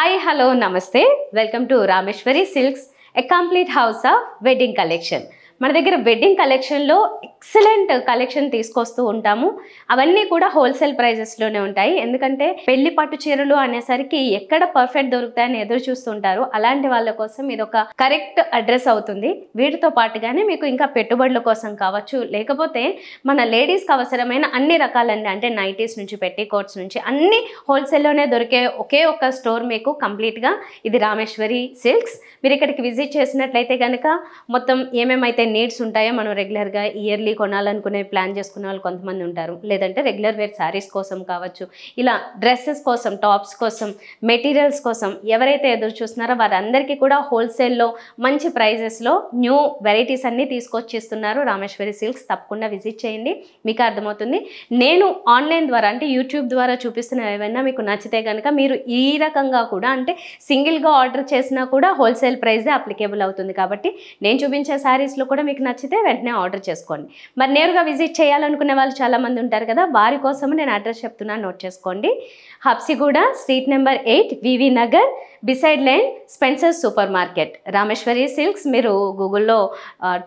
Hi, hello, namaste. Welcome to Rameshwari Silks, a complete house of wedding collection. మన దగ్గర wedding కలెక్షన్లో excellent collection తీసుకొస్తూ ఉంటాము. అవన్నీ కూడా హోల్సేల్ ప్రైజెస్లోనే ఉంటాయి. ఎందుకంటే పెళ్లి పట్టు చీరలు అనేసరికి ఎక్కడ పర్ఫెక్ట్ దొరుకుతాయని ఎదురు చూస్తుంటారు. అలాంటి వాళ్ళ కోసం ఇది ఒక కరెక్ట్ అడ్రస్ అవుతుంది. వీటితో పాటుగానే మీకు ఇంకా పెట్టుబడుల కోసం కావచ్చు, లేకపోతే మన లేడీస్కి అవసరమైన అన్ని రకాలండి, అంటే నైటీస్ నుంచి పెట్టికోట్స్ నుంచి అన్ని హోల్సేల్లోనే దొరికే ఒకే ఒక స్టోర్ మీకు కంప్లీట్గా ఇది రామేశ్వరి సిల్క్స్. మీరు ఇక్కడికి విజిట్ చేసినట్లయితే కనుక మొత్తం ఏమేమైతే నీడ్స్ ఉంటాయో, మనం రెగ్యులర్గా ఇయర్లీ కొనాలనుకునే ప్లాన్ చేసుకునే వాళ్ళు కొంతమంది ఉంటారు, లేదంటే రెగ్యులర్ వేర్ శారీస్ కోసం కావచ్చు, ఇలా డ్రెస్సెస్ కోసం, టాప్స్ కోసం, మెటీరియల్స్ కోసం ఎవరైతే ఎదురు చూస్తున్నారో వారందరికీ కూడా హోల్సేల్లో మంచి ప్రైజెస్లో న్యూ వెరైటీస్ అన్నీ తీసుకొచ్చిస్తున్నారు రామేశ్వరి సిల్క్స్. తప్పకుండా విజిట్ చేయండి, మీకు అర్థమవుతుంది. నేను ఆన్లైన్ ద్వారా అంటే యూట్యూబ్ ద్వారా చూపిస్తున్న ఏమైనా మీకు నచ్చితే కనుక మీరు ఈ రకంగా కూడా అంటే సింగిల్గా ఆర్డర్ చేసినా కూడా హోల్సేల్ ప్రైజే అప్లికేబుల్ అవుతుంది. కాబట్టి నేను చూపించే శారీస్లో కూడా మీకు నచ్చితే వెంటనే ఆర్డర్ చేసుకోండి. మరి నేరుగా విజిట్ చేయాలనుకునే వాళ్ళు చాలామంది ఉంటారు కదా, వారి కోసం నేను అడ్రస్ చెప్తున్నాను, నోట్ చేసుకోండి. Habsiguda, street number 8, VV Nagar, beside line, Spencer super market, Rameshwari Silks. మీరు గూగుల్లో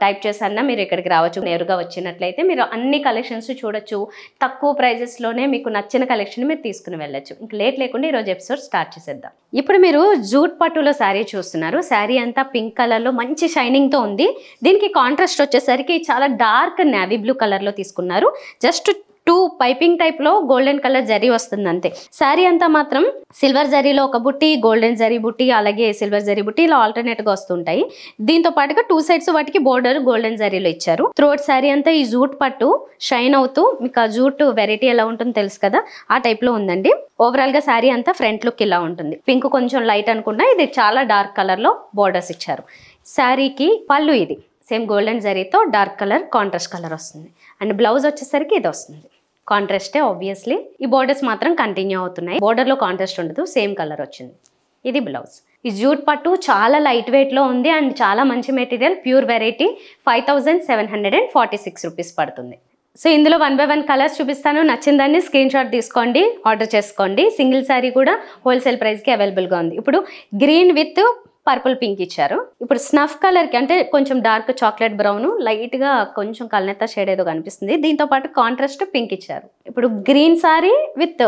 టైప్ చేసన్నా మీరు ఇక్కడికి రావచ్చు. నేరుగా వచ్చినట్లయితే మీరు అన్ని కలెక్షన్స్ చూడొచ్చు. తక్కువ ప్రైజెస్లోనే మీకు నచ్చిన కలెక్షన్ మీరు తీసుకుని వెళ్ళొచ్చు. ఇంక లేట్ లేకుండా ఈరోజు ఎపిసోడ్ స్టార్ట్ చేసేద్దాం. ఇప్పుడు మీరు జూట్ పట్టులో శారీ చూస్తున్నారు. శారీ అంతా పింక్ కలర్లో మంచి షైనింగ్తో ఉంది. దీనికి కాంట్రాస్ట్ వచ్చేసరికి చాలా డార్క్ నేవీ బ్లూ కలర్లో తీసుకున్నారు. జస్ట్ 2 పైపింగ్ టైప్లో గోల్డెన్ కలర్ జరీ వస్తుంది అంతే. శారీ అంతా మాత్రం సిల్వర్ జరీలో ఒక బుట్టి, గోల్డెన్ జరీ బుట్టి, అలాగే సిల్వర్ జరీ బుట్టి ఇలా ఆల్టర్నేట్గా వస్తుంటాయి. దీంతో పాటుగా 2 సైడ్స్ వాటికి బోర్డర్ గోల్డెన్ జరీలో ఇచ్చారు. త్రోట్ శారీ అంతా ఈ జూట్ పట్టు షైన్ అవుతూ, మీకు ఆ జూట్ వెరైటీ ఎలా ఉంటుందో తెలుసు కదా, ఆ టైప్లో ఉందండి. ఓవరాల్గా శారీ అంతా ఫ్రంట్ లుక్ ఇలా ఉంటుంది. పింక్ కొంచెం లైట్ అనుకున్నా, ఇది చాలా డార్క్ కలర్లో బోర్డర్స్ ఇచ్చారు. శారీకి పళ్ళు ఇది సేమ్ గోల్డెన్ జరీతో డార్క్ కలర్ కాంట్రాస్ట్ కలర్ వస్తుంది. అండ్ బ్లౌజ్ వచ్చేసరికి ఇది వస్తుంది. కాంట్రాస్టే ఆబ్వియస్లీ. ఈ బోర్డర్స్ మాత్రం కంటిన్యూ అవుతున్నాయి. బోర్డర్లో కాంట్రాస్ట్ ఉండదు, సేమ్ కలర్ వచ్చింది. ఇది బ్లౌజ్. ఈ జూట్ పట్టు చాలా లైట్ వెయిట్లో ఉంది అండ్ చాలా మంచి మెటీరియల్, ప్యూర్ వెరైటీ. 5746 రూపీస్ పడుతుంది. సో ఇందులో 1 by 1 కలర్స్ చూపిస్తాను. నచ్చిందాన్ని స్క్రీన్ షాట్ తీసుకోండి, ఆర్డర్ చేసుకోండి. సింగిల్ శారీ కూడా హోల్సేల్ ప్రైస్కి అవైలబుల్గా ఉంది. ఇప్పుడు గ్రీన్ విత్ పర్పుల్ పింక్ ఇచ్చారు. ఇప్పుడు స్నఫ్ కలర్కి అంటే కొంచెం డార్క్ చాక్లెట్ బ్రౌన్, లైట్గా కొంచెం కల్నెత్త షేడ్ ఏదో కనిపిస్తుంది. దీంతో పాటు కాంట్రాస్ట్ పింక్ ఇచ్చారు. ఇప్పుడు green sorry with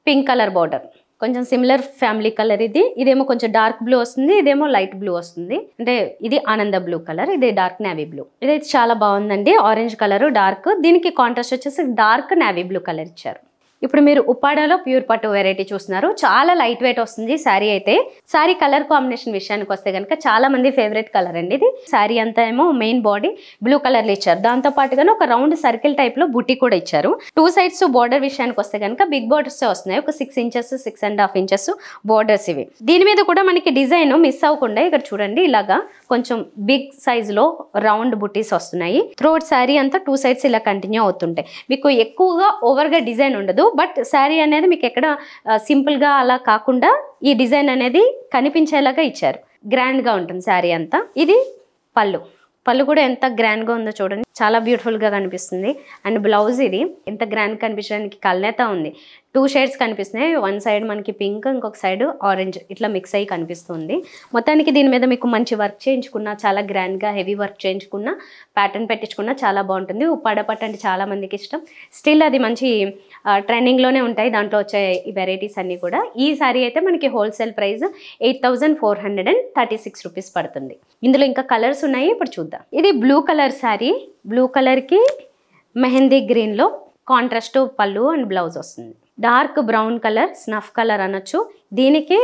pink colour border, కొంచెం సిమిలర్ ఫ్యామిలీ కలర్. ఇదేమో కొంచెం డార్క్ బ్లూ వస్తుంది, ఇదేమో లైట్ బ్లూ వస్తుంది. అంటే ఇది ఆనంద బ్లూ కలర్, ఇది డార్క్ నేవీ బ్లూ. ఇదైతే చాలా బాగుందండి. ఆరెంజ్ కలర్ డార్క్, దీనికి కాంట్రాస్ట్ వచ్చేసి డార్క్ నేవీ బ్లూ కలర్ ఇచ్చారు. ఇప్పుడు మీరు ఉప్పాడలో ప్యూర్ పట్టు వెరైటీ చూస్తున్నారు. చాలా లైట్ వెయిట్ వస్తుంది శారీ అయితే. శారీ కలర్ కాంబినేషన్ విషయానికి వస్తే కనుక చాలా మంది ఫేవరెట్ కలర్ అండి ఇది. శారీ అంతా ఏమో మెయిన్ బాడీ బ్లూ కలర్లో ఇచ్చారు. దాంతో పాటుగానే ఒక రౌండ్ సర్కిల్ టైప్లో బుట్టి కూడా ఇచ్చారు. 2 సైడ్స్ బోర్డర్ విషయానికి వస్తే కనుక బిగ్ బోర్డర్స్ వస్తున్నాయి. ఒక 6 ఇంచెస్ 6.5 ఇంచెస్ బోర్డర్స్ ఇవి. దీని మీద కూడా మనకి డిజైన్ మిస్ అవ్వకుండా ఇక్కడ చూడండి, ఇలాగా కొంచెం బిగ్ సైజులో రౌండ్ బుట్టీస్ వస్తున్నాయి. త్రోట్ శారీ అంతా 2 సైడ్స్ ఇలా కంటిన్యూ అవుతుంటాయి. మీకు ఎక్కువగా ఓవర్గా డిజైన్ ఉండదు, బట్ శారీ అనేది మీకు ఎక్కడ సింపుల్గా అలా కాకుండా ఈ డిజైన్ అనేది కనిపించేలాగా ఇచ్చారు. గ్రాండ్గా ఉంటుంది శారీ అంతా. ఇది పళ్ళు. పళ్ళు కూడా ఎంత గ్రాండ్గా ఉందో చూడండి, చాలా బ్యూటిఫుల్గా కనిపిస్తుంది. అండ్ బ్లౌజ్ ఇది ఎంత గ్రాండ్ కనిపించడానికి కల్నేత ఉంది. 2 షేడ్స్ కనిపిస్తున్నాయి. 1 సైడ్ మనకి పింక్, ఇంకొక సైడ్ ఆరెంజ్, ఇట్లా మిక్స్ అయ్యి కనిపిస్తుంది. మొత్తానికి దీని మీద మీకు మంచి వర్క్ చేయించుకున్నా, చాలా గ్రాండ్గా హెవీ వర్క్ చేయించుకున్నా, ప్యాటర్న్ పెట్టించుకున్నా చాలా బాగుంటుంది. ఉప్పాడ పట్టు అంటే చాలా మందికి ఇష్టం. స్టిల్ అది మంచి ట్రెండింగ్లోనే ఉంటాయి దాంట్లో వచ్చే ఈ వెరైటీస్ అన్నీ కూడా. ఈ సారీ అయితే మనకి హోల్సేల్ ప్రైస్ 8436 రూపీస్ పడుతుంది. ఇందులో ఇంకా కలర్స్ ఉన్నాయి, ఇప్పుడు చూద్దాం. ఇది బ్లూ కలర్ శారీ. బ్లూ కలర్కి మెహందీ గ్రీన్లో కాంట్రాస్ట్ పళ్ళు అండ్ బ్లౌజ్ వస్తుంది. Dark brown colour, snuff colour అనొచ్చు. దీనికి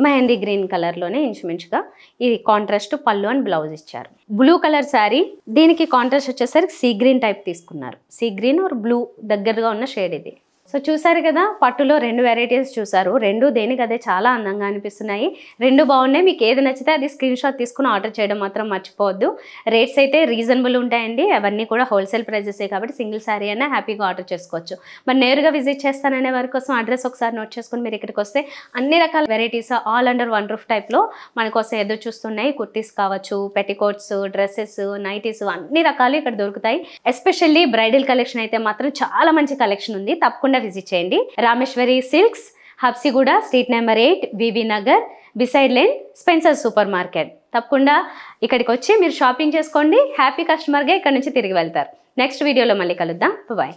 మెహందీ గ్రీన్ కలర్లోనే ఇంచుమించుగా ఇది కాంట్రాస్ట్ పళ్ళు అండ్ బ్లౌజ్ ఇచ్చారు. బ్లూ కలర్ శారీ, దీనికి కాంట్రాస్ట్ వచ్చేసరికి సీ గ్రీన్ టైప్ తీసుకున్నారు. సీ గ్రీన్ ఆర్ బ్లూ దగ్గరగా ఉన్న షేడ్ ఇది. సో చూసారు కదా, పట్టులో 2 వెరైటీస్ చూసారు. 2 దేనికి అదే చాలా అందంగా అనిపిస్తున్నాయి. 2 బాగున్నాయి. మీకు ఏది నచ్చితే అది స్క్రీన్ షాట్ తీసుకుని ఆర్డర్ చేయడం మాత్రం మర్చిపోవద్దు. రేట్స్ అయితే రీజనబుల్ ఉంటాయండి. అవన్నీ కూడా హోల్సేల్ ప్రైజెసే కాబట్టి సింగిల్ శారీ అయినా హ్యాపీగా ఆర్డర్ చేసుకోవచ్చు. మరి నేరుగా విజిట్ చేస్తాననే వారి కోసం అడ్రస్ ఒకసారి నోట్ చేసుకుని మీరు ఇక్కడికి వస్తే అన్ని రకాల వెరైటీస్ ఆల్ అండర్ 1 రూఫ్ టైప్లో మన కోసం ఎదురు చూస్తున్నాయి. కుర్తీస్ కావచ్చు, పెట్టికోట్స్, డ్రెస్సెస్, నైటీస్ అన్ని రకాలు ఇక్కడ దొరుకుతాయి. ఎస్పెషల్లీ బ్రైడల్ కలెక్షన్ అయితే మాత్రం చాలా మంచి కలెక్షన్ ఉంది. తప్పకుండా విజిట్ చేయండి. Rameshwari Silks, Habsiguda street number 8 VV Nagar beside lane Spencer super market. తప్పకుండా ఇక్కడికి వచ్చి మీరు షాపింగ్ చేసుకోండి, హ్యాపీ కస్టమర్గా ఇక్కడ నుంచి తిరిగి వెళ్తారు. నెక్స్ట్ వీడియోలో మళ్ళీ కలుద్దాం. బాయ్.